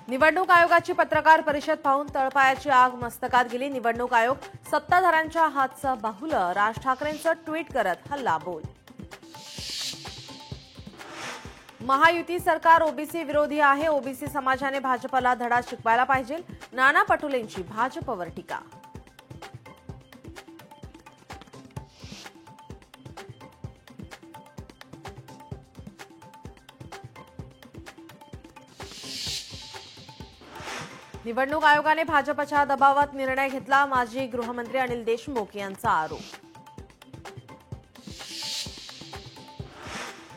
निवडणूक आयोगाची पत्रकार परिषद पाहून तळपायाची आग मस्तकात गेली। निवडणूक आयोग सत्ताधाऱ्यांच्या हातचा बाहुलं, राज ठाकरेंचं ट्विट करत हल्लाबोल। महायुती सरकार ओबीसी विरोधी आहे। ओबीसी समाजाने भाजपला धडा शिकवायला पाहिजे। नाना पटोलेंची भाजपवर टीका। निवडणूक आयोगाने भाजपच्या दबावात निर्णय घेतला। माजी गृहमंत्री अनिल देशमुख यांचा आरोप।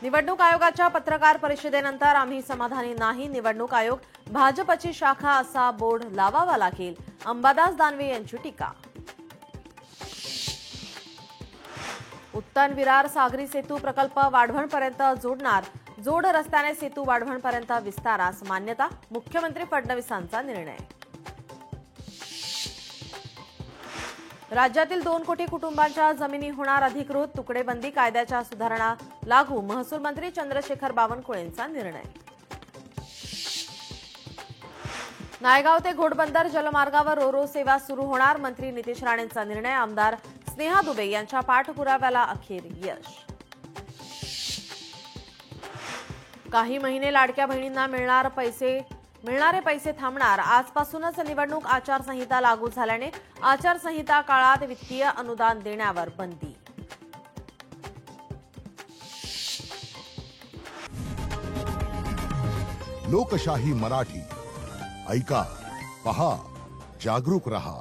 निवडणूक आयोगाच्या पत्रकार परिषदेनंतर आम्ही समाधानी नाही। निवडणूक आयोग भाजपची शाखा असा बोर्ड लावावा लागेल। अंबादास दानवे यांची टीका। उत्तन विरार सागरी सेतू प्रकल्प वाढवणपर्यंत जोडणार। जोड रस्त्याने सेतू वाढवणपर्यंत विस्तारास मान्यता। मुख्यमंत्री फडणवीसांचा निर्णय। राज्यातील 2 कोटी कुटुंबांच्या जमिनी होणार अधिकृत। तुकडेबंदी कायद्याच्या सुधारणा लागू। महसूल मंत्री चंद्रशेखर बावनकुळेंचा निर्णय। नायगाव ते घोडबंदर जलमार्गावर रोरो सेवा सुरू होणार। मंत्री नितेश राणेंचा निर्णय। आमदार स्नेहा दुबे यांच्या पाठपुराव्याला अखेर यश। काही महिने लाडक्या बहिणींना मिळणारे पैसे थांबणार। आजपासूनच निवडणूक आचारसंहिता लागू झाल्याने आचारसंहिता काळात वित्तीय अनुदान देण्यावर बंदी। लोकशाही मराठी ऐका, पहा, जागरूक रहा।